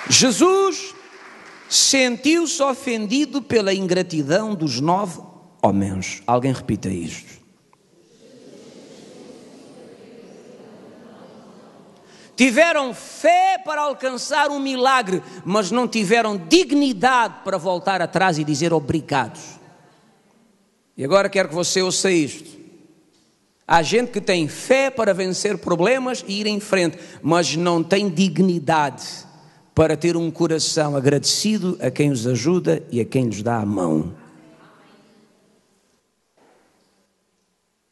Jesus sentiu-se ofendido pela ingratidão dos 9 homens. Alguém repita isto. Tiveram fé para alcançar um milagre, mas não tiveram dignidade para voltar atrás e dizer obrigado. E agora quero que você ouça isto. Há gente que tem fé para vencer problemas e ir em frente, mas não tem dignidade para ter um coração agradecido a quem os ajuda e a quem lhes dá a mão.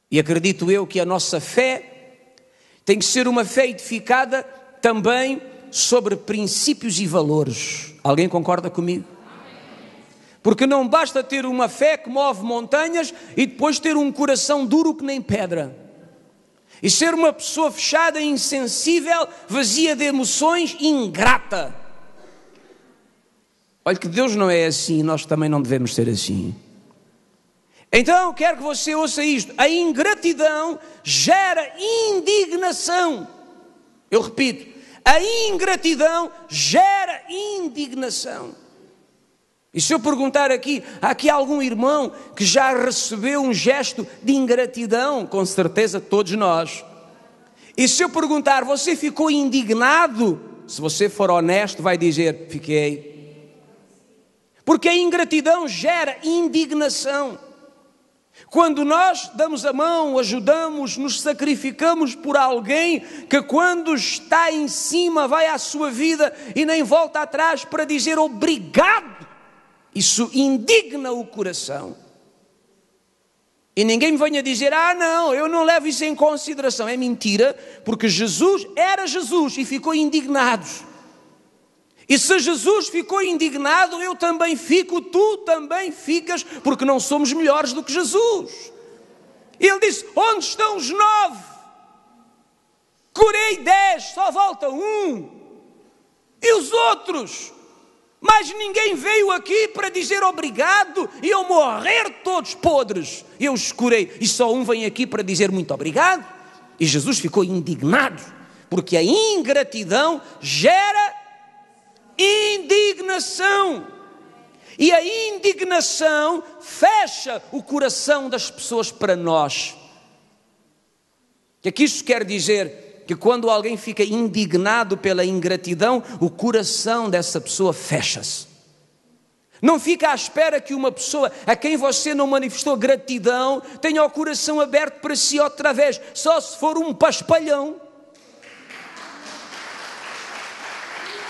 E acredito eu que a nossa fé tem que ser uma fé edificada também sobre princípios e valores. Alguém concorda comigo? Porque não basta ter uma fé que move montanhas e depois ter um coração duro que nem pedra. E ser uma pessoa fechada, insensível, vazia de emoções, ingrata. Olha que Deus não é assim, nós também não devemos ser assim. Então, quero que você ouça isto. A ingratidão gera indignação. Eu repito, a ingratidão gera indignação. E se eu perguntar aqui, há aqui algum irmão que já recebeu um gesto de ingratidão? Com certeza todos nós. E se eu perguntar, você ficou indignado? Se você for honesto, vai dizer, fiquei. Porque a ingratidão gera indignação. Quando nós damos a mão, ajudamos, nos sacrificamos por alguém que quando está em cima vai à sua vida e nem volta atrás para dizer obrigado, isso indigna o coração. E ninguém me venha dizer, não, eu não levo isso em consideração. É mentira, porque Jesus era Jesus e ficou indignado. E se Jesus ficou indignado, eu também fico, tu também ficas, porque não somos melhores do que Jesus. E ele disse, onde estão os 9? Curei 10, só volta 1. E os outros? Mas ninguém veio aqui para dizer obrigado e eu morrer todos podres. Eu os curei e só um vem aqui para dizer muito obrigado. E Jesus ficou indignado, porque a ingratidão gera indignação. E a indignação fecha o coração das pessoas para nós. O que isso quer dizer? Que quando alguém fica indignado pela ingratidão, o coração dessa pessoa fecha-se. Não fica à espera que uma pessoa a quem você não manifestou gratidão tenha o coração aberto para si outra vez, só se for um paspalhão.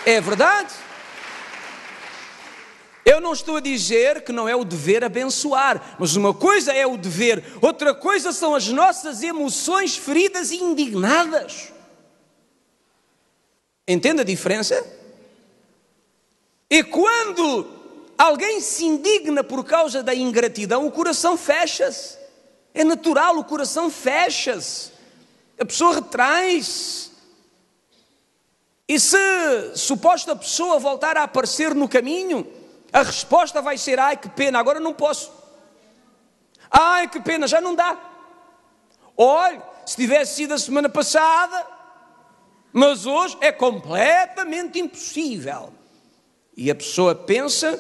É verdade? Eu não estou a dizer que não é o dever abençoar, mas uma coisa é o dever, outra coisa são as nossas emoções feridas e indignadas. Entende a diferença? E quando alguém se indigna por causa da ingratidão, o coração fecha-se. É natural, o coração fecha-se. A pessoa retrai-se. E se suposta pessoa voltar a aparecer no caminho, a resposta vai ser, ai que pena, agora não posso. Ai que pena, já não dá. Olha, se tivesse sido a semana passada, mas hoje é completamente impossível. E a pessoa pensa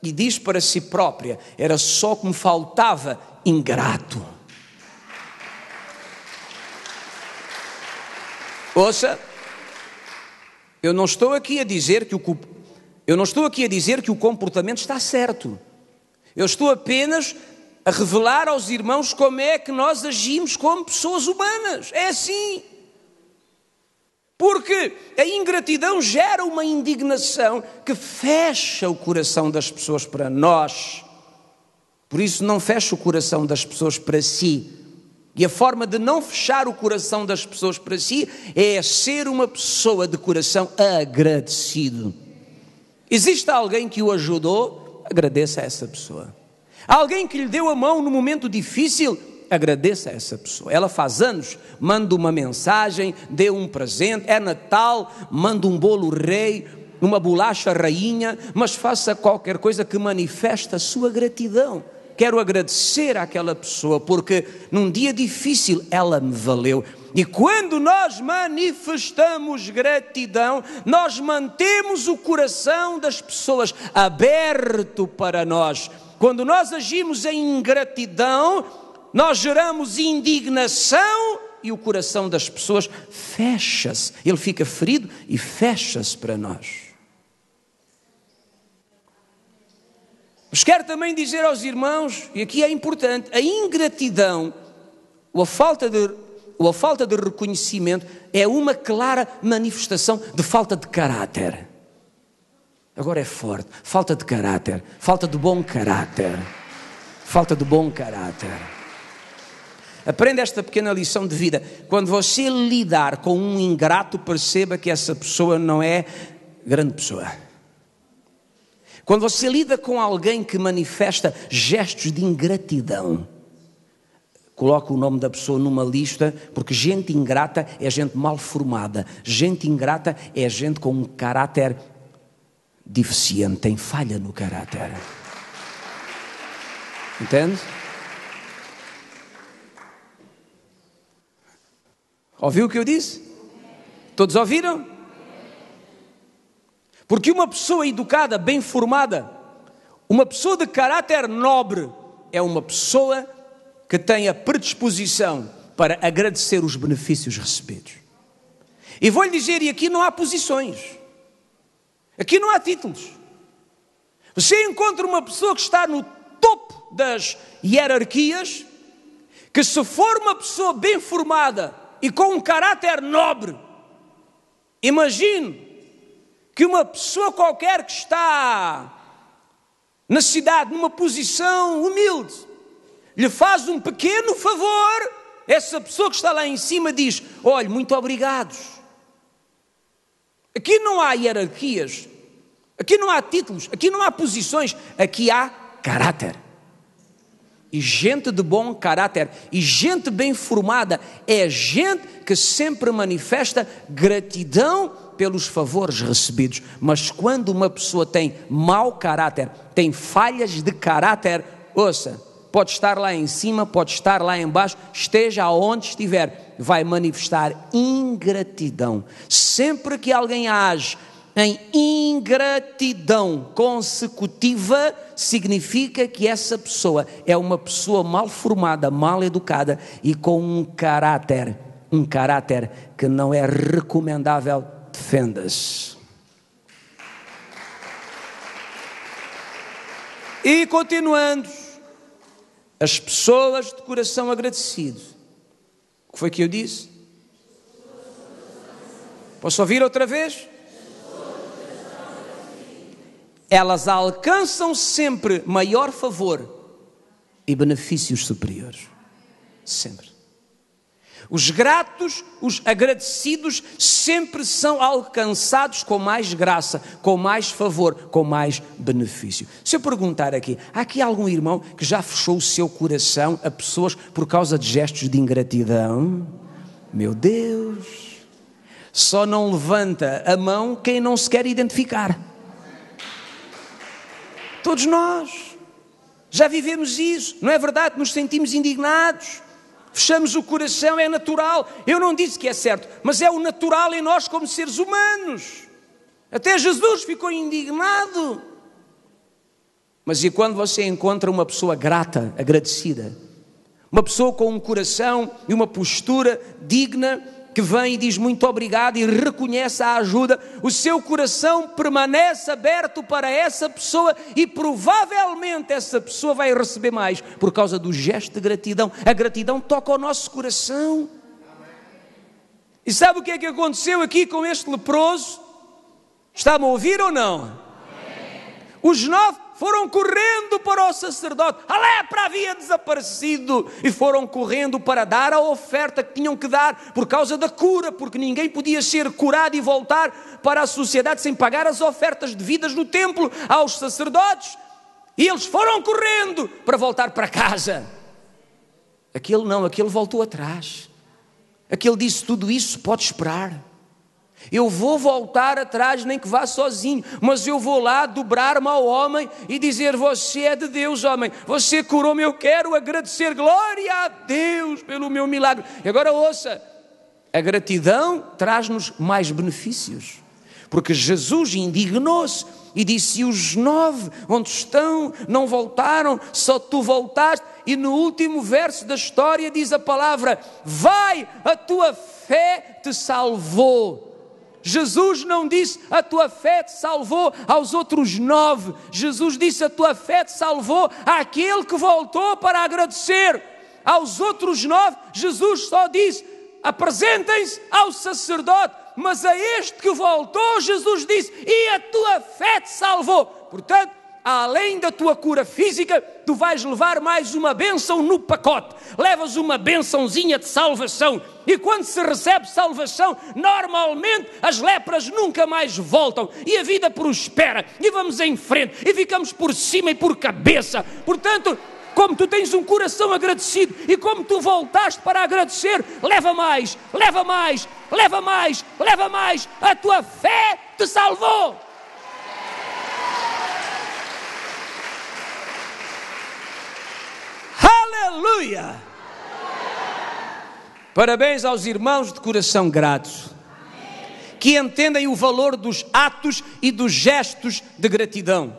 e diz para si própria, era só que me faltava ingrato. Ouça, eu não estou aqui a dizer que o comportamento está certo. Eu estou apenas a revelar aos irmãos como é que nós agimos como pessoas humanas. É assim. Porque a ingratidão gera uma indignação que fecha o coração das pessoas para nós. Por isso não fecha o coração das pessoas para si. E a forma de não fechar o coração das pessoas para si é ser uma pessoa de coração agradecido. Existe alguém que o ajudou? Agradeça a essa pessoa. Alguém que lhe deu a mão no momento difícil? Agradeça a essa pessoa. Ela faz anos, manda uma mensagem, dê um presente, é Natal, manda um bolo rei, uma bolacha rainha, mas faça qualquer coisa que manifeste a sua gratidão. quero agradecer àquela pessoa, porque num dia difícil ela me valeu. E quando nós manifestamos gratidão, nós mantemos o coração das pessoas aberto para nós. Quando nós agimos em ingratidão, nós geramos indignação e o coração das pessoas fecha-se. Ele fica ferido e fecha-se para nós. Mas quero também dizer aos irmãos, e aqui é importante, a ingratidão, ou a falta de reconhecimento, é uma clara manifestação de falta de caráter. Agora é forte, falta de caráter, falta de bom caráter, falta de bom caráter. Aprenda esta pequena lição de vida. Quando você lidar com um ingrato, perceba que essa pessoa não é grande pessoa. Quando você lida com alguém que manifesta gestos de ingratidão, coloque o nome da pessoa numa lista, porque gente ingrata é gente mal formada. Gente ingrata é gente com um caráter deficiente, tem falha no caráter. Entende? Ouviu o que eu disse? Todos ouviram? Porque uma pessoa educada, bem formada, uma pessoa de caráter nobre, é uma pessoa que tem a predisposição para agradecer os benefícios recebidos. E vou-lhe dizer, e aqui não há posições, aqui não há títulos. Você encontra uma pessoa que está no topo das hierarquias, que se for uma pessoa bem formada e com um caráter nobre, imagine que uma pessoa qualquer que está na cidade, numa posição humilde, lhe faz um pequeno favor, essa pessoa que está lá em cima diz, olha, muito obrigados. Aqui não há hierarquias, aqui não há títulos, aqui não há posições, aqui há caráter. E gente de bom caráter, e gente bem formada, é gente que sempre manifesta gratidão pelos favores recebidos. Mas quando uma pessoa tem mau caráter, tem falhas de caráter, ouça, pode estar lá em cima, pode estar lá em baixo, esteja aonde estiver, vai manifestar ingratidão. Sempre que alguém age em ingratidão consecutiva, significa que essa pessoa é uma pessoa mal formada, mal educada e com um caráter que não é recomendável. Defenda-se. E continuando, as pessoas de coração agradecido. O que foi que eu disse? Posso ouvir outra vez? Elas alcançam sempre maior favor e benefícios superiores. Sempre. Os gratos, os agradecidos sempre são alcançados com mais graça, com mais favor, com mais benefício. Se eu perguntar aqui, há aqui algum irmão que já fechou o seu coração a pessoas por causa de gestos de ingratidão? Meu Deus! Só não levanta a mão quem não se quer identificar. Todos nós já vivemos isso, não é verdade? Nos sentimos indignados. Fechamos o coração, é natural. Eu não disse que é certo, mas é o natural em nós como seres humanos. Até Jesus ficou indignado. Mas e quando você encontra uma pessoa grata, agradecida, uma pessoa com um coração e uma postura digna, que vem e diz muito obrigado e reconhece a ajuda, o seu coração permanece aberto para essa pessoa e provavelmente essa pessoa vai receber mais por causa do gesto de gratidão. A gratidão toca o nosso coração. E sabe o que é que aconteceu aqui com este leproso? Está-me a ouvir ou não? Os 9 foram correndo para o sacerdote. A lepra havia desaparecido e foram correndo para dar a oferta que tinham que dar por causa da cura, porque ninguém podia ser curado e voltar para a sociedade sem pagar as ofertas devidas no templo aos sacerdotes. E eles foram correndo para voltar para casa. Aquele não, aquele voltou atrás. Aquele disse, tudo isso pode esperar. Eu vou voltar atrás, nem que vá sozinho, mas eu vou lá dobrar-me ao homem e dizer: você é de Deus, homem, você curou-me, eu quero agradecer, glória a Deus pelo meu milagre. E agora ouça, a gratidão traz-nos mais benefícios, porque Jesus indignou-se e disse: e os 9 onde estão não voltaram, só tu voltaste. E no último verso da história diz a palavra: vai, a tua fé te salvou. Jesus não disse: a tua fé te salvou aos outros 9. Jesus disse: a tua fé te salvou àquele que voltou para agradecer. Aos outros 9, Jesus só disse: apresentem-se ao sacerdote. Mas a este que voltou, Jesus disse: e a tua fé te salvou. Portanto, além da tua cura física, tu vais levar mais uma bênção no pacote. Levas uma bênçãozinha de salvação. E quando se recebe salvação, normalmente as lepras nunca mais voltam. E a vida prospera. E vamos em frente. E ficamos por cima e por cabeça. Portanto, como tu tens um coração agradecido e como tu voltaste para agradecer, leva mais, leva mais, leva mais, leva mais. A tua fé te salvou. Aleluia! Parabéns aos irmãos de coração grato, que entendem o valor dos atos e dos gestos de gratidão.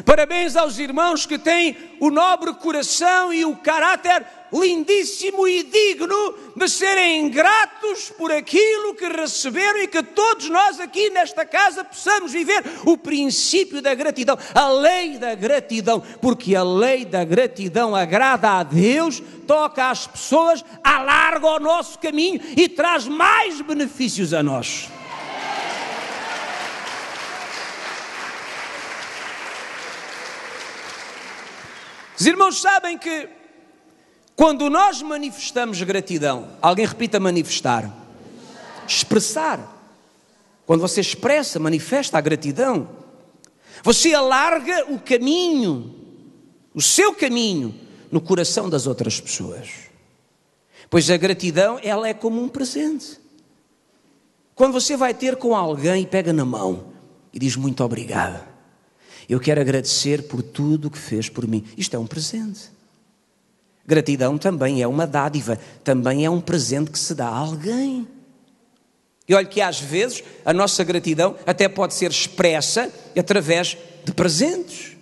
Parabéns aos irmãos que têm o nobre coração e o caráter lindíssimo e digno de serem gratos por aquilo que receberam, e que todos nós aqui nesta casa possamos viver o princípio da gratidão, a lei da gratidão, porque a lei da gratidão agrada a Deus, toca às pessoas, alarga o nosso caminho e traz mais benefícios a nós. Os irmãos sabem que quando nós manifestamos gratidão, alguém repita: manifestar, expressar. Quando você expressa, manifesta a gratidão, você alarga o caminho, o seu caminho, no coração das outras pessoas. Pois a gratidão, ela é como um presente. Quando você vai ter com alguém e pega na mão e diz: muito obrigado, eu quero agradecer por tudo o que fez por mim. Isto é um presente. Gratidão também é uma dádiva, também é um presente que se dá a alguém. E olha que às vezes a nossa gratidão até pode ser expressa através de presentes.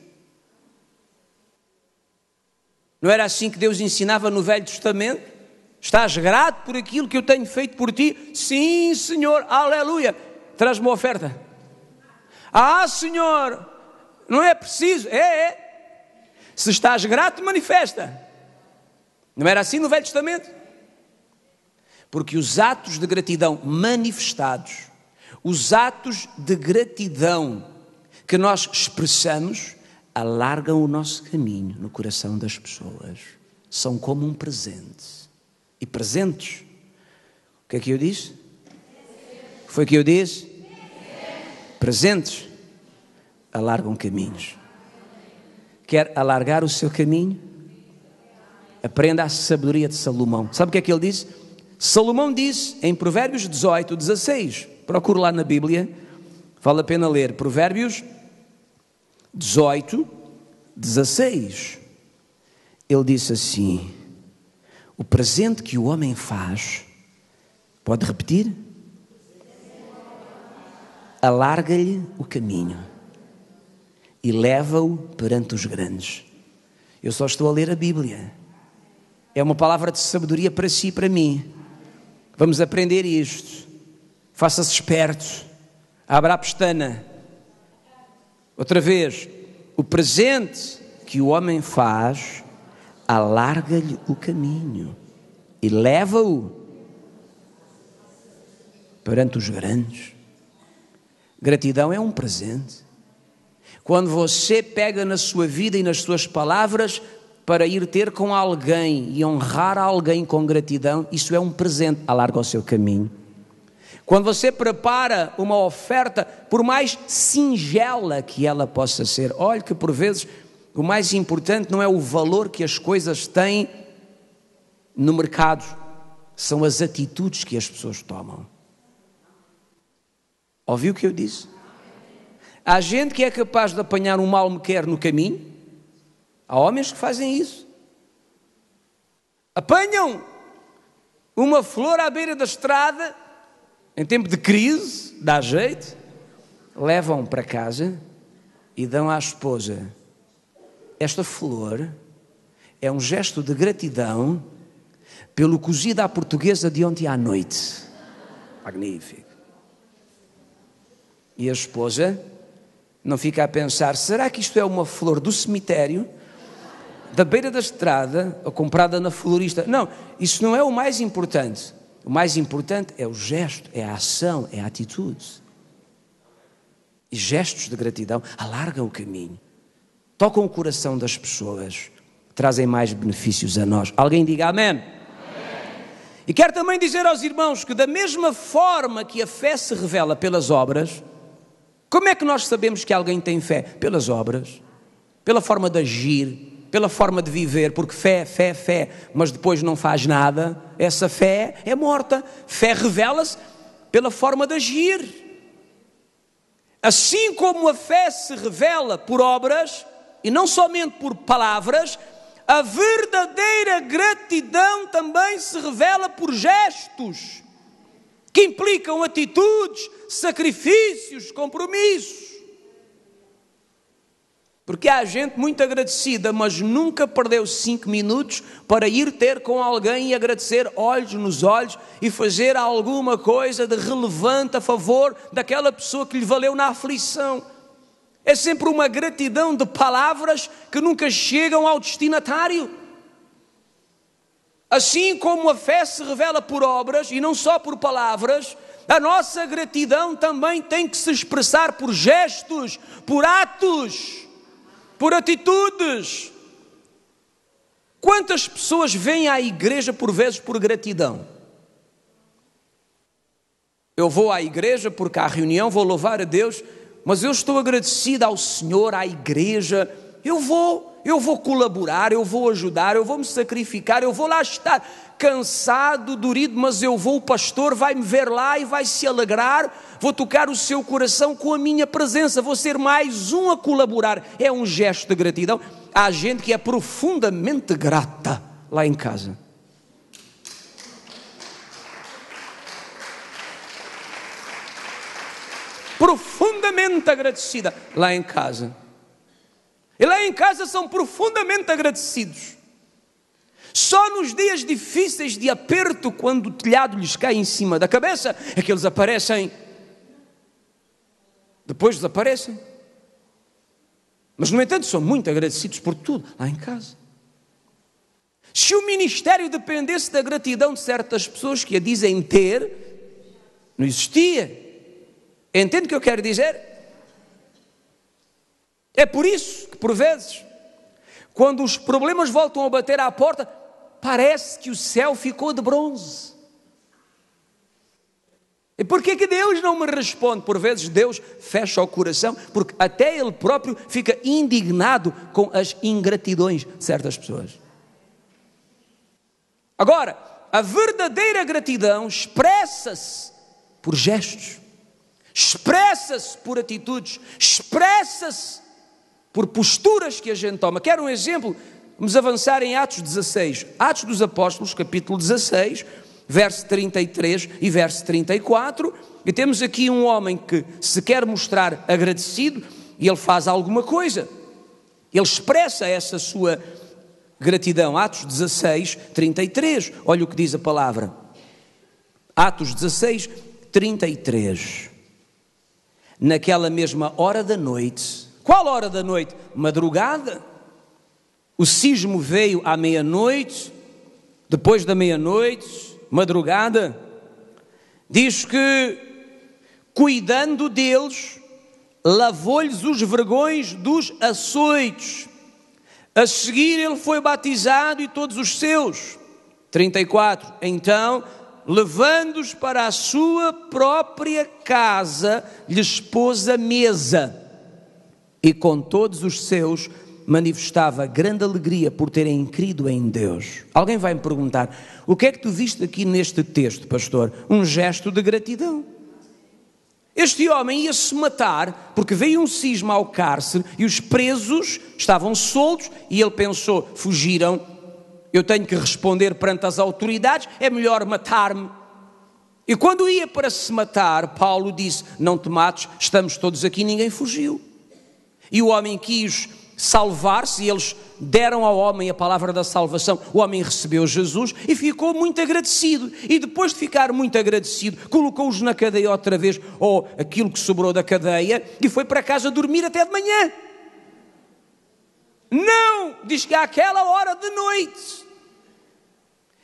Não era assim que Deus ensinava no Velho Testamento? Estás grato por aquilo que eu tenho feito por ti? Sim, Senhor, aleluia. Traz-me uma oferta. Ah, Senhor, não é preciso. É. Se estás grato, manifesta. Não era assim no Velho Testamento? Porque os atos de gratidão manifestados, os atos de gratidão que nós expressamos, alargam o nosso caminho no coração das pessoas. São como um presente. E presentes, o que é que eu disse? Foi o que eu disse? Presentes alargam caminhos. Quer alargar o seu caminho? Aprenda a sabedoria de Salomão. Sabe o que é que ele disse? Salomão disse em Provérbios 18, 16. Procure lá na Bíblia. Vale a pena ler. Provérbios 18, 16. Ele disse assim: o presente que o homem faz, pode repetir? Alarga-lhe o caminho e leva-o perante os grandes. Eu só estou a ler a Bíblia. É uma palavra de sabedoria para si e para mim. Vamos aprender isto. Faça-se esperto. Abra a pestana. Outra vez. O presente que o homem faz, alarga-lhe o caminho e leva-o perante os grandes. Gratidão é um presente. Quando você pega na sua vida e nas suas palavras para ir ter com alguém e honrar alguém com gratidão, isso é um presente, alarga o seu caminho. Quando você prepara uma oferta, por mais singela que ela possa ser, olhe que por vezes o mais importante não é o valor que as coisas têm no mercado, são as atitudes que as pessoas tomam. Ouviu o que eu disse? Há gente que é capaz de apanhar um mal-me-quer no caminho. Há homens que fazem isso. Apanham uma flor à beira da estrada, em tempo de crise, dá jeito, levam para casa e dão à esposa. Esta flor é um gesto de gratidão pelo cozido à portuguesa de ontem à noite. Magnífico. E a esposa não fica a pensar, será que isto é uma flor do cemitério, da beira da estrada, ou comprada na florista? Não, isso não é o mais importante. O mais importante é o gesto, é a ação, é a atitude. E gestos de gratidão alargam o caminho, tocam o coração das pessoas, trazem mais benefícios a nós. Alguém diga amém? Amém. E quero também dizer aos irmãos que da mesma forma que a fé se revela pelas obras, como é que nós sabemos que alguém tem fé? Pelas obras, pela forma de agir, pela forma de viver, porque fé, mas depois não faz nada, essa fé é morta. Fé revela-se pela forma de agir. Assim como a fé se revela por obras, e não somente por palavras, a verdadeira gratidão também se revela por gestos, que implicam atitudes, sacrifícios, compromissos. Porque há gente muito agradecida, mas nunca perdeu 5 minutos para ir ter com alguém e agradecer olhos nos olhos e fazer alguma coisa de relevante a favor daquela pessoa que lhe valeu na aflição. É sempre uma gratidão de palavras que nunca chegam ao destinatário. Assim como a fé se revela por obras e não só por palavras, a nossa gratidão também tem que se expressar por gestos, por atos, por atitudes. Quantas pessoas vêm à igreja por vezes por gratidão? Eu vou à igreja porque há reunião, vou louvar a Deus, mas eu estou agradecido ao Senhor, à igreja, eu vou colaborar, eu vou ajudar, eu vou me sacrificar, eu vou lá estar cansado, dorido, mas eu vou, o pastor vai me ver lá e vai se alegrar, vou tocar o seu coração com a minha presença, vou ser mais um a colaborar. É um gesto de gratidão. Há gente que é profundamente grata lá em casa. Profundamente agradecida lá em casa. E lá em casa são profundamente agradecidos. Só nos dias difíceis de aperto, quando o telhado lhes cai em cima da cabeça, é que eles aparecem. Depois desaparecem. Mas, no entanto, são muito agradecidos por tudo lá em casa. Se o ministério dependesse da gratidão de certas pessoas que a dizem ter, não existia. Entende o que eu quero dizer? É por isso que, por vezes, quando os problemas voltam a bater à porta, parece que o céu ficou de bronze. E por que Deus não me responde? Por vezes Deus fecha o coração, porque até Ele próprio fica indignado com as ingratidões de certas pessoas. Agora, a verdadeira gratidão expressa-se por gestos, expressa-se por atitudes, expressa-se por posturas que a gente toma. Quero um exemplo? Vamos avançar em Atos 16. Atos dos Apóstolos, capítulo 16, verso 33 e verso 34. E temos aqui um homem que se quer mostrar agradecido e ele faz alguma coisa. Ele expressa essa sua gratidão. Atos 16, 33. Olha o que diz a palavra. Atos 16, 33. Naquela mesma hora da noite. Qual hora da noite? Madrugada. O cismo veio à meia-noite. Depois da meia-noite, madrugada. Diz que, cuidando deles, lavou-lhes os vergões dos açoites. A seguir ele foi batizado e todos os seus. 34. Então, levando-os para a sua própria casa, lhes pôs a mesa. E com todos os seus manifestava grande alegria por terem crido em Deus. Alguém vai me perguntar, o que é que tu viste aqui neste texto, pastor? Um gesto de gratidão. Este homem ia-se matar porque veio um cisma ao cárcere e os presos estavam soltos e ele pensou, fugiram, eu tenho que responder perante as autoridades, é melhor matar-me. E quando ia para se matar, Paulo disse, não te mates, estamos todos aqui, ninguém fugiu. E o homem quis salvar-se e eles deram ao homem a palavra da salvação. O homem recebeu Jesus e ficou muito agradecido. E depois de ficar muito agradecido, colocou-os na cadeia outra vez, ou aquilo que sobrou da cadeia, e foi para casa dormir até de manhã. Não, diz que àquela hora de noite,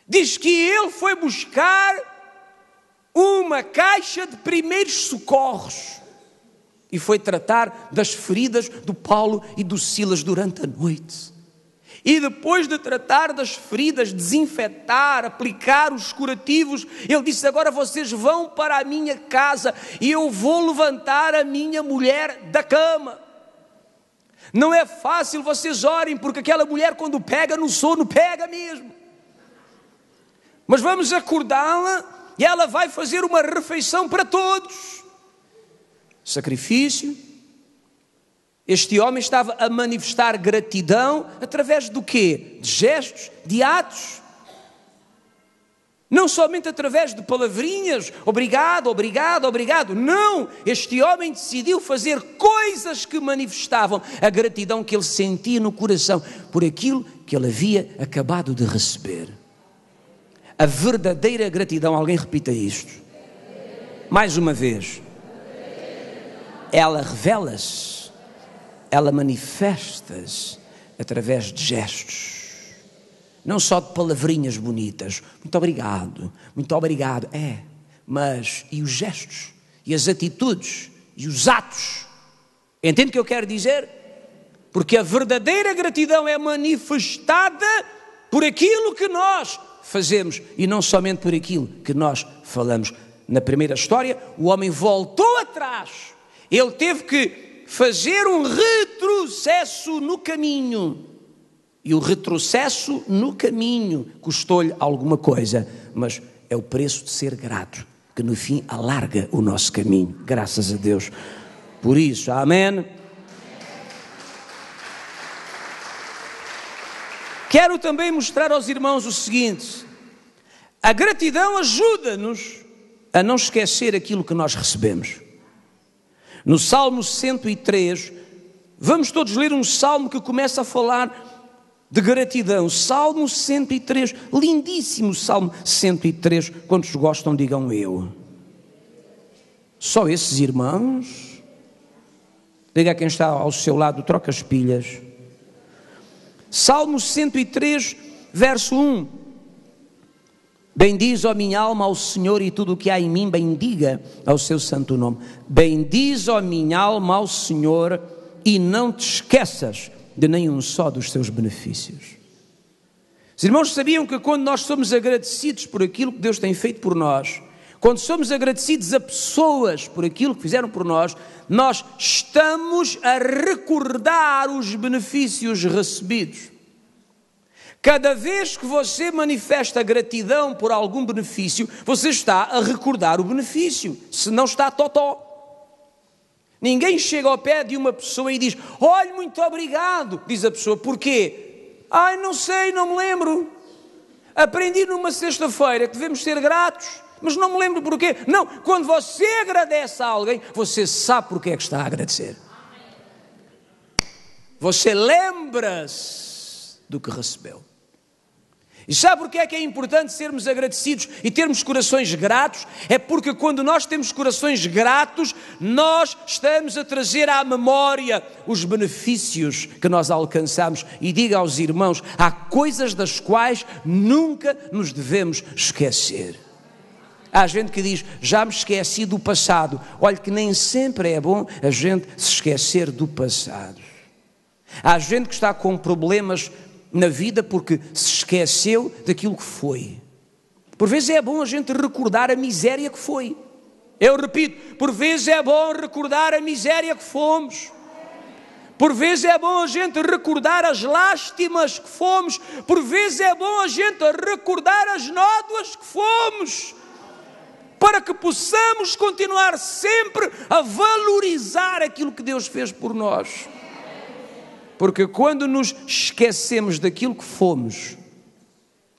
diz que ele foi buscar uma caixa de primeiros socorros e foi tratar das feridas do Paulo e do Silas durante a noite. E depois de tratar das feridas, desinfetar, aplicar os curativos, ele disse, agora vocês vão para a minha casa e eu vou levantar a minha mulher da cama. Não é fácil, vocês orem, porque aquela mulher quando pega no sono, pega mesmo. Mas vamos acordá-la e ela vai fazer uma refeição para todos. Sacrifício. Este homem estava a manifestar gratidão através do quê? De gestos, de atos. Não somente através de palavrinhas, obrigado, obrigado, obrigado. Não, este homem decidiu fazer coisas que manifestavam a gratidão que ele sentia no coração por aquilo que ele havia acabado de receber. A verdadeira gratidão, alguém repita isto. Mais uma vez. Ela revela-se, ela manifesta-se através de gestos. Não só de palavrinhas bonitas. Muito obrigado, mas e os gestos, e as atitudes, e os atos? Entende o que eu quero dizer? Porque a verdadeira gratidão é manifestada por aquilo que nós fazemos e não somente por aquilo que nós falamos. Na primeira história, o homem voltou atrás. Ele teve que fazer um retrocesso no caminho. E o retrocesso no caminho custou-lhe alguma coisa, mas é o preço de ser grato, que no fim alarga o nosso caminho, graças a Deus. Por isso, amém. Quero também mostrar aos irmãos o seguinte: a gratidão ajuda-nos a não esquecer aquilo que nós recebemos. No Salmo 103, vamos todos ler um salmo que começa a falar de gratidão. Salmo 103, lindíssimo Salmo 103. Quantos gostam, digam eu. Só esses irmãos? Diga a quem está ao seu lado, troca as pilhas. Salmo 103, verso 1. Bendiz, ó minha alma, ao Senhor, e tudo o que há em mim, bendiga ao seu santo nome. Bendiz, ó minha alma, ao Senhor, e não te esqueças de nenhum só dos seus benefícios. Os irmãos sabiam que quando nós somos agradecidos por aquilo que Deus tem feito por nós, quando somos agradecidos a pessoas por aquilo que fizeram por nós, nós estamos a recordar os benefícios recebidos. Cada vez que você manifesta gratidão por algum benefício, você está a recordar o benefício, se não está totó. Ninguém chega ao pé de uma pessoa e diz, olha, muito obrigado, diz a pessoa, porquê? Ai, não sei, não me lembro. Aprendi numa sexta-feira que devemos ser gratos, mas não me lembro porquê. Não, quando você agradece a alguém, você sabe porquê é que está a agradecer. Você lembra-se do que recebeu. E sabe porque é que é importante sermos agradecidos e termos corações gratos? É porque quando nós temos corações gratos, nós estamos a trazer à memória os benefícios que nós alcançamos. E diga aos irmãos, há coisas das quais nunca nos devemos esquecer. Há gente que diz, já me esqueci do passado. Olha que nem sempre é bom a gente se esquecer do passado. Há gente que está com problemas na vida porque se esqueceu daquilo que foi. Por vezes é bom a gente recordar a miséria que foi. Eu repito, por vezes é bom recordar a miséria que fomos. Por vezes é bom a gente recordar as lástimas que fomos. Por vezes é bom a gente recordar as nódoas que fomos. para que possamos continuar sempre a valorizar aquilo que Deus fez por nós. Porque quando nos esquecemos daquilo que fomos,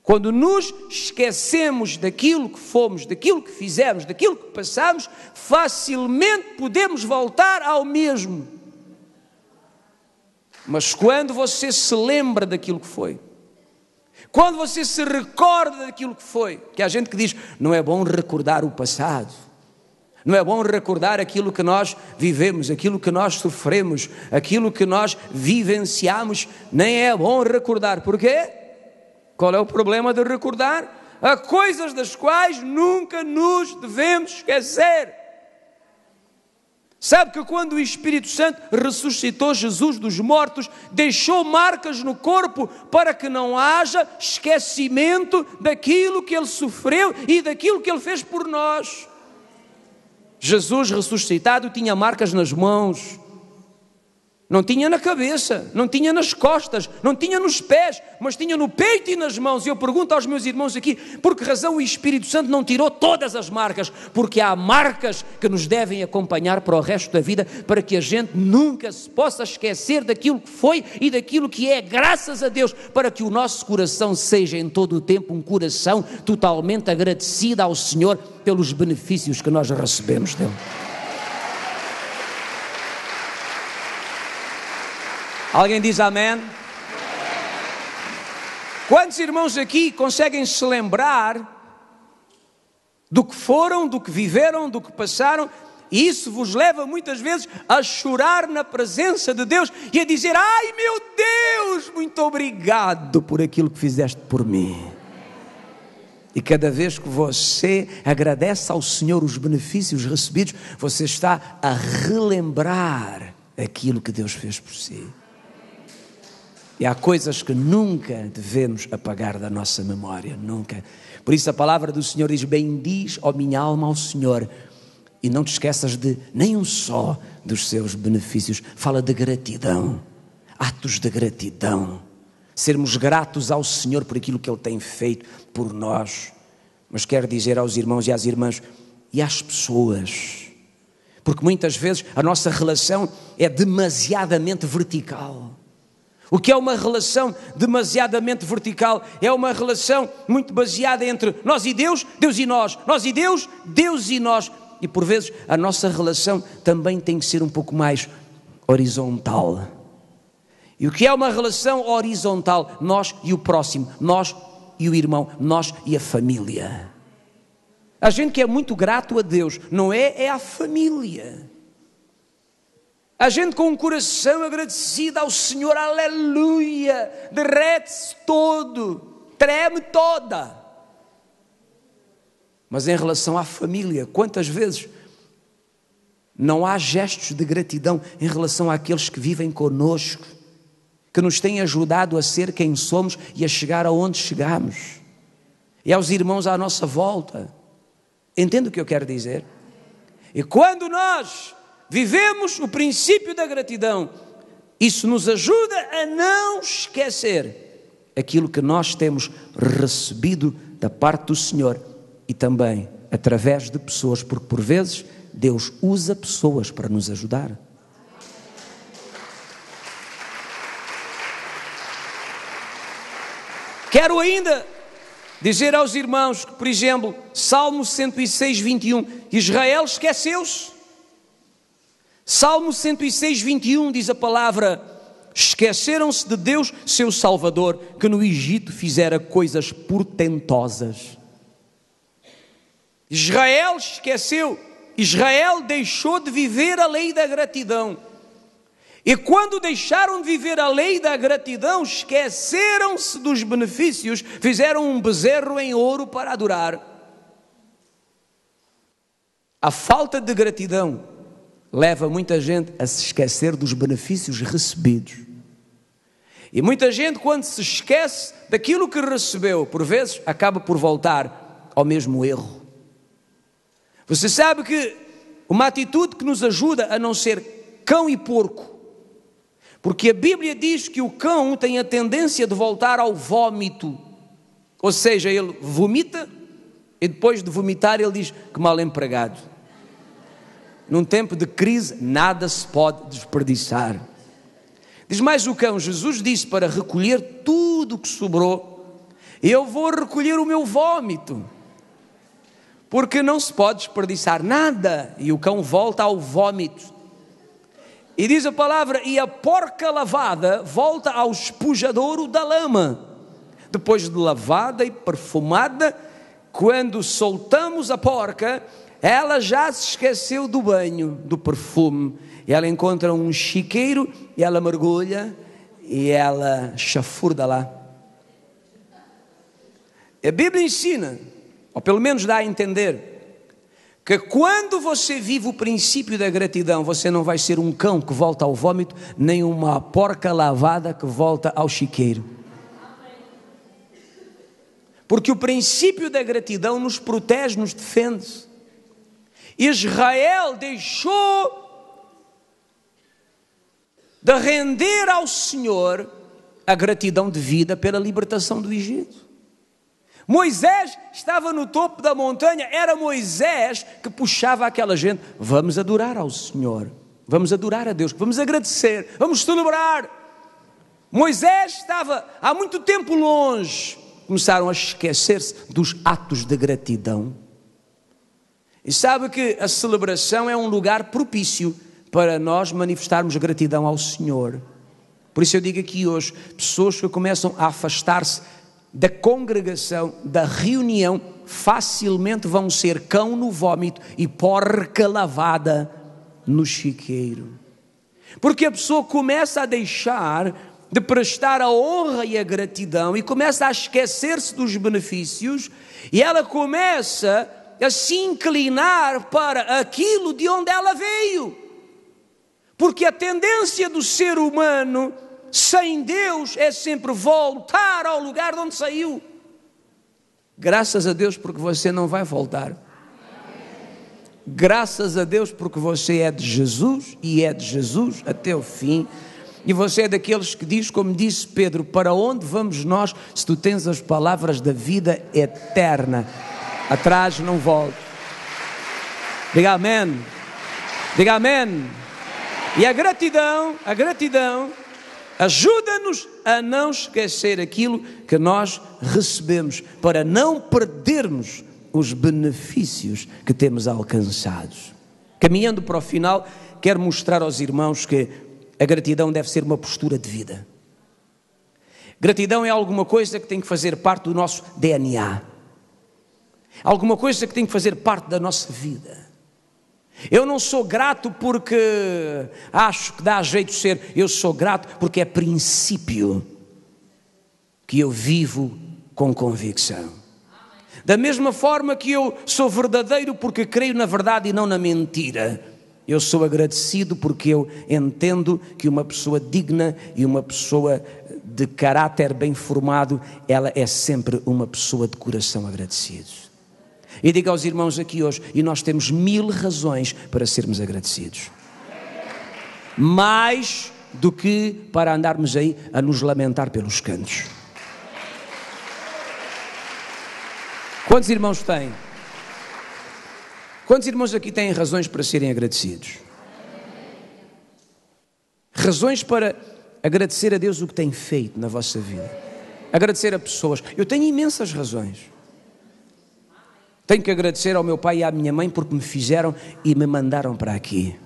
quando nos esquecemos daquilo que fomos, daquilo que fizemos, daquilo que passamos, facilmente podemos voltar ao mesmo. Mas quando você se lembra daquilo que foi, quando você se recorda daquilo que foi, que há gente que diz, não é bom recordar o passado, não é bom recordar aquilo que nós vivemos, aquilo que nós sofremos, aquilo que nós vivenciamos, nem é bom recordar. Porquê? Qual é o problema de recordar? Há coisas das quais nunca nos devemos esquecer. Sabe que quando o Espírito Santo ressuscitou Jesus dos mortos, deixou marcas no corpo para que não haja esquecimento daquilo que Ele sofreu e daquilo que Ele fez por nós. Jesus ressuscitado tinha marcas nas mãos, não tinha na cabeça, não tinha nas costas, não tinha nos pés, mas tinha no peito e nas mãos. E eu pergunto aos meus irmãos aqui, por que razão o Espírito Santo não tirou todas as marcas? Porque há marcas que nos devem acompanhar para o resto da vida, para que a gente nunca se possa esquecer daquilo que foi e daquilo que é, graças a Deus, para que o nosso coração seja em todo o tempo um coração totalmente agradecido ao Senhor pelos benefícios que nós recebemos dele. Alguém diz amém? Quantos irmãos aqui conseguem se lembrar do que foram, do que viveram, do que passaram, e isso vos leva muitas vezes a chorar na presença de Deus e a dizer, ai meu Deus, muito obrigado por aquilo que fizeste por mim. E cada vez que você agradece ao Senhor os benefícios recebidos, você está a relembrar aquilo que Deus fez por si. E há coisas que nunca devemos apagar da nossa memória, nunca. Por isso a palavra do Senhor diz, bendiz, ó minha alma, ao Senhor, e não te esqueças de nenhum só dos seus benefícios. Fala de gratidão, atos de gratidão, sermos gratos ao Senhor por aquilo que Ele tem feito por nós. Mas quero dizer aos irmãos e às irmãs, e às pessoas, porque muitas vezes a nossa relação é demasiadamente vertical. O que é uma relação demasiadamente vertical? É uma relação muito baseada entre nós e Deus, Deus e nós, nós e Deus, Deus e nós. E por vezes a nossa relação também tem que ser um pouco mais horizontal. E o que é uma relação horizontal? Nós e o próximo, nós e o irmão, nós e a família. A gente que é muito grato a Deus, não é? É a família. A gente com um coração agradecido ao Senhor, aleluia, derrete-se todo, treme toda. Mas em relação à família, quantas vezes não há gestos de gratidão em relação àqueles que vivem conosco, que nos têm ajudado a ser quem somos e a chegar aonde chegamos, e aos irmãos à nossa volta. Entende o que eu quero dizer? E quando nós vivemos o princípio da gratidão, isso nos ajuda a não esquecer aquilo que nós temos recebido da parte do Senhor e também através de pessoas, porque por vezes Deus usa pessoas para nos ajudar. Quero ainda dizer aos irmãos que, por exemplo, Salmo 106, 21, Israel esqueceu-se. Salmo 106, 21 diz a palavra, esqueceram-se de Deus, seu Salvador, que no Egito fizera coisas portentosas. Israel esqueceu, Israel deixou de viver a lei da gratidão. E quando deixaram de viver a lei da gratidão, esqueceram-se dos benefícios, fizeram um bezerro em ouro para adorar. A falta de gratidão leva muita gente a se esquecer dos benefícios recebidos. E muita gente, quando se esquece daquilo que recebeu, por vezes acaba por voltar ao mesmo erro. Você sabe que uma atitude que nos ajuda a não ser cão e porco, porque a Bíblia diz que o cão tem a tendência de voltar ao vómito, ou seja, ele vomita E depois de vomitar ele diz: que mal empregado. Num tempo de crise nada se pode desperdiçar. Diz mais o cão: Jesus disse para recolher tudo o que sobrou. Eu vou recolher o meu vômito, porque não se pode desperdiçar nada. E o cão volta ao vômito. E diz a palavra: e a porca lavada volta ao espujadouro da lama. Depois de lavada e perfumada, quando soltamos a porca, ela já se esqueceu do banho, do perfume. Ela encontra um chiqueiro e ela mergulha e ela chafurda lá. A Bíblia ensina, ou pelo menos dá a entender, que quando você vive o princípio da gratidão, você não vai ser um cão que volta ao vômito, nem uma porca lavada que volta ao chiqueiro. Porque o princípio da gratidão nos protege, nos defende. Israel deixou de render ao Senhor a gratidão devida pela libertação do Egito. Moisés estava no topo da montanha, era Moisés que puxava aquela gente: vamos adorar ao Senhor, vamos adorar a Deus, vamos agradecer, vamos celebrar. Moisés estava há muito tempo longe. Começaram a esquecer-se dos atos de gratidão. E sabe que a celebração é um lugar propício para nós manifestarmos gratidão ao Senhor. Por isso eu digo aqui hoje, pessoas que começam a afastar-se da congregação, da reunião, facilmente vão ser cão no vômito e porca lavada no chiqueiro. Porque a pessoa começa a deixar de prestar a honra e a gratidão e começa a esquecer-se dos benefícios, e ela começa a se inclinar para aquilo de onde ela veio. Porque a tendência do ser humano sem Deus é sempre voltar ao lugar de onde saiu. Graças a Deus porque você não vai voltar. Graças a Deus porque você é de Jesus e é de Jesus até o fim. E você é daqueles que diz, como disse Pedro: para onde vamos nós se tu tens as palavras da vida eterna? Atrás não volto. Diga amém. Diga amém. E a gratidão ajuda-nos a não esquecer aquilo que nós recebemos, para não perdermos os benefícios que temos alcançados. Caminhando para o final, quero mostrar aos irmãos que a gratidão deve ser uma postura de vida. Gratidão é alguma coisa que tem que fazer parte do nosso DNA. Alguma coisa que tem que fazer parte da nossa vida. Eu não sou grato porque acho que dá jeito de ser. Eu sou grato porque é princípio que eu vivo com convicção. Da mesma forma que eu sou verdadeiro porque creio na verdade e não na mentira. Eu sou agradecido porque eu entendo que uma pessoa digna e uma pessoa de caráter bem formado, ela é sempre uma pessoa de coração agradecido. E digo aos irmãos aqui hoje, e nós temos 1000 razões para sermos agradecidos. Mais do que para andarmos aí a nos lamentar pelos cantos. Quantos irmãos têm? Quantos irmãos aqui têm razões para serem agradecidos? Razões para agradecer a Deus o que tem feito na vossa vida. Agradecer a pessoas. Eu tenho imensas razões. Tenho que agradecer ao meu pai e à minha mãe porque me fizeram e me mandaram para aqui.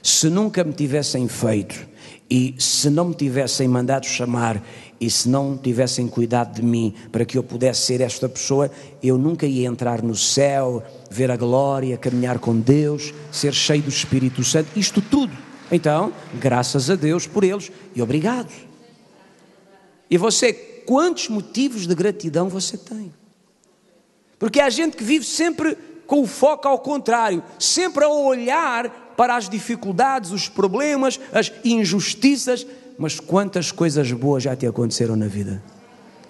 Se nunca me tivessem feito e se não me tivessem mandado chamar e se não tivessem cuidado de mim para que eu pudesse ser esta pessoa, eu nunca ia entrar no céu, ver a glória, caminhar com Deus, ser cheio do Espírito Santo, isto tudo. Então, graças a Deus por eles e obrigado. E você, quantos motivos de gratidão você tem? Porque há gente que vive sempre com o foco ao contrário, sempre a olhar para as dificuldades, os problemas, as injustiças. Mas quantas coisas boas já te aconteceram na vida?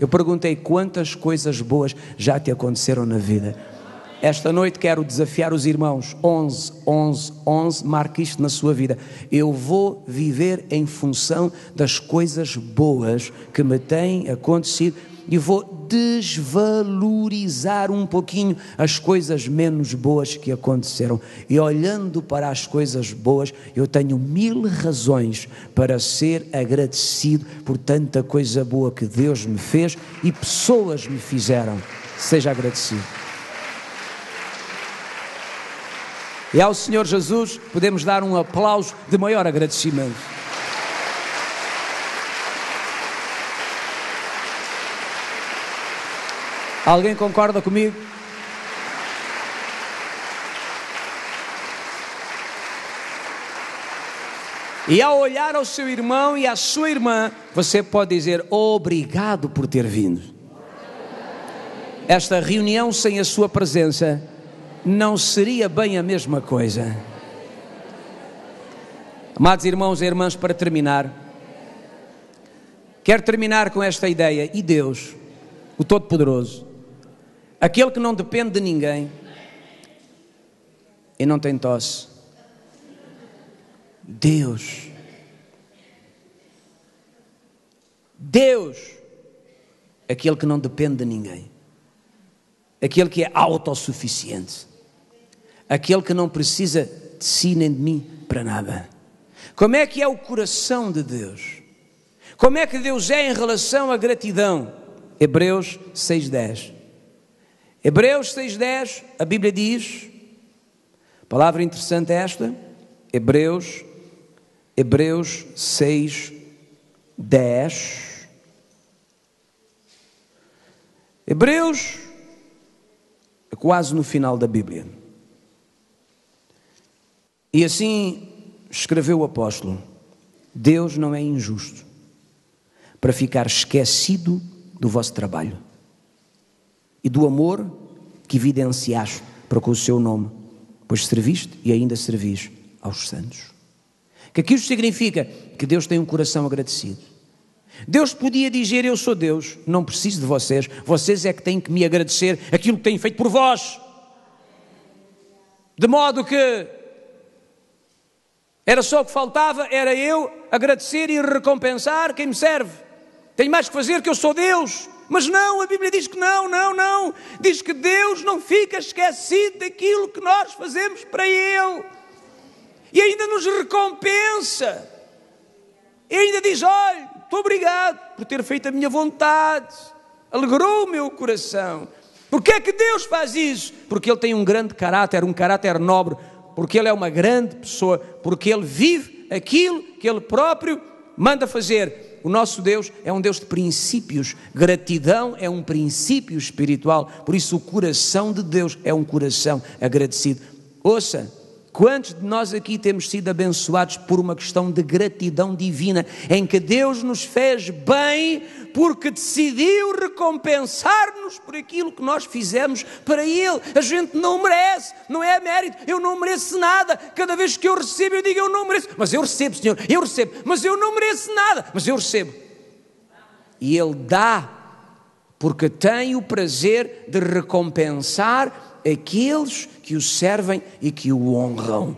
Eu perguntei: quantas coisas boas já te aconteceram na vida? Esta noite quero desafiar os irmãos, 11, 11, 11, marque isto na sua vida. Eu vou viver em função das coisas boas que me têm acontecido e vou desvalorizar um pouquinho as coisas menos boas que aconteceram. E olhando para as coisas boas, eu tenho 1000 razões para ser agradecido por tanta coisa boa que Deus me fez e pessoas me fizeram. Seja agradecido. E ao Senhor Jesus podemos dar um aplauso de maior agradecimento. Alguém concorda comigo? E ao olhar ao seu irmão e à sua irmã, você pode dizer: obrigado por ter vindo. Esta reunião sem a sua presença não seria bem a mesma coisa. Amados irmãos e irmãs, para terminar, quero terminar com esta ideia. E Deus, o Todo-Poderoso, aquele que não depende de ninguém e não tem tosse, Deus, aquele que não depende de ninguém, aquele que é autossuficiente, aquele que não precisa de si nem de mim para nada. Como é que é o coração de Deus? Como é que Deus é em relação à gratidão? Hebreus 6:10. Hebreus 6:10, a Bíblia diz, palavra interessante esta, Hebreus 6:10. Hebreus é quase no final da Bíblia. E assim escreveu o apóstolo: Deus não é injusto para ficar esquecido do vosso trabalho e do amor que evidenciaste para com o seu nome, pois serviste e ainda servis aos santos. Que aquilo significa que Deus tem um coração agradecido. Deus podia dizer: eu sou Deus, não preciso de vocês, vocês é que têm que me agradecer aquilo que têm feito por vós. De modo que era só o que faltava, era eu agradecer e recompensar quem me serve. Tenho mais que fazer, que eu sou Deus. Mas não, a Bíblia diz que não. Diz que Deus não fica esquecido daquilo que nós fazemos para Ele. E ainda nos recompensa. E ainda diz: olha, muito obrigado por ter feito a minha vontade. Alegrou o meu coração. Porquê é que Deus faz isso? Porque Ele tem um grande caráter, um caráter nobre. Porque Ele é uma grande pessoa. Porque Ele vive aquilo que Ele próprio manda fazer. O nosso Deus é um Deus de princípios. Gratidão é um princípio espiritual. Por isso o coração de Deus é um coração agradecido. Ouça, quantos de nós aqui temos sido abençoados por uma questão de gratidão divina, em que Deus nos fez bem porque decidiu recompensar-nos por aquilo que nós fizemos para Ele. A gente não merece, não é mérito, eu não mereço nada. Cada vez que eu recebo, eu digo: eu não mereço, mas eu recebo, Senhor, eu recebo, mas eu não mereço nada, mas eu recebo. E Ele dá, porque tem o prazer de recompensar aqueles que o servem e que o honram.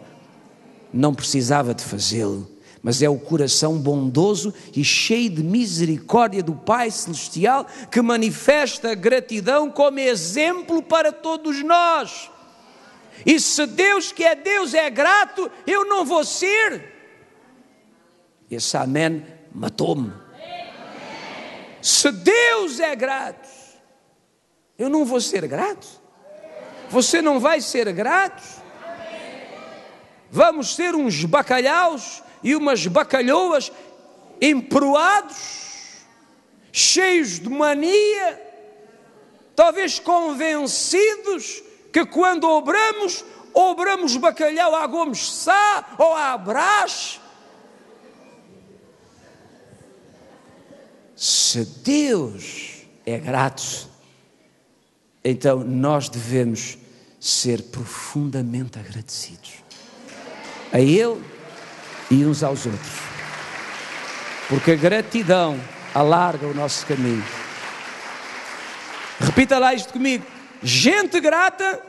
Não precisava de fazê-lo, mas é o coração bondoso e cheio de misericórdia do Pai Celestial que manifesta gratidão como exemplo para todos nós. E se Deus, que é Deus, é grato, eu não vou ser. Esse amém matou-me. Se Deus é grato, eu não vou ser grato. Você não vai ser grato? Vamos ser uns bacalhaus e umas bacalhoas emproados, cheios de mania, talvez convencidos que quando obramos bacalhau à Gomes Sá ou à Brás. Se Deus é grato, então nós devemos ser profundamente agradecidos a Ele e uns aos outros, porque a gratidão alarga o nosso caminho. Repita lá isto comigo: gente grata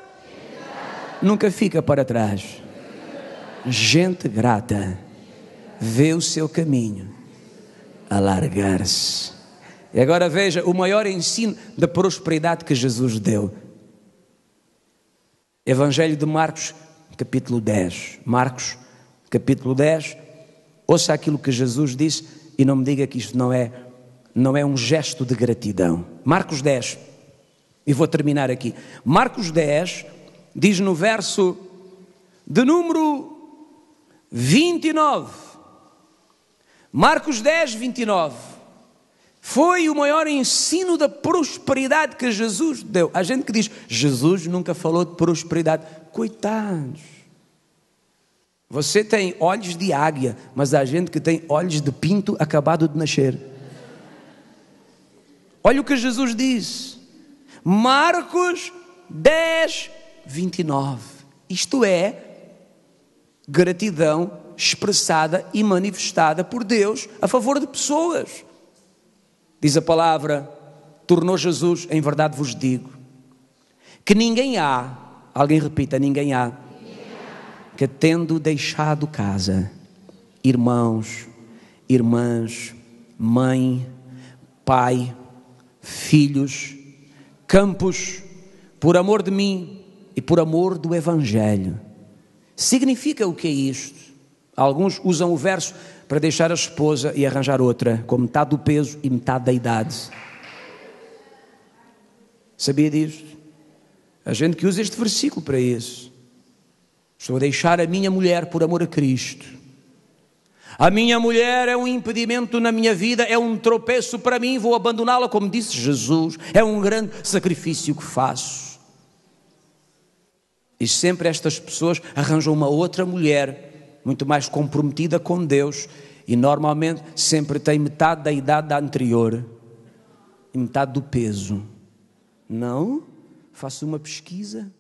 nunca fica para trás. Gente grata vê o seu caminho alargar-se. E agora veja o maior ensino da prosperidade que Jesus deu. Evangelho de Marcos, capítulo 10. Marcos, capítulo 10. Ouça aquilo que Jesus disse e não me diga que isto não é um gesto de gratidão. Marcos 10. E vou terminar aqui. Marcos 10 diz no verso de número 29. Marcos 10, 29. Foi o maior ensino da prosperidade que Jesus deu. Há gente que diz, Jesus nunca falou de prosperidade. Coitados. Você tem olhos de águia, mas há gente que tem olhos de pinto acabado de nascer. Olha o que Jesus disse. Marcos 10, 29. Isto é gratidão expressada e manifestada por Deus a favor de pessoas. Diz a palavra, tornou Jesus, em verdade vos digo, que ninguém há, alguém repita, ninguém há, que tendo deixado casa, irmãos, irmãs, mãe, pai, filhos, campos, por amor de mim e por amor do Evangelho. Significa o que é isto? Alguns usam o verso para deixar a esposa e arranjar outra, com metade do peso e metade da idade. Sabia disto? Há gente que usa este versículo para isso. Estou a deixar a minha mulher por amor a Cristo. A minha mulher é um impedimento na minha vida, é um tropeço para mim, vou abandoná-la, como disse Jesus. É um grande sacrifício que faço. E sempre estas pessoas arranjam uma outra mulher, muito mais comprometida com Deus, e normalmente sempre tem metade da idade da anterior e metade do peso. Não? Faço uma pesquisa.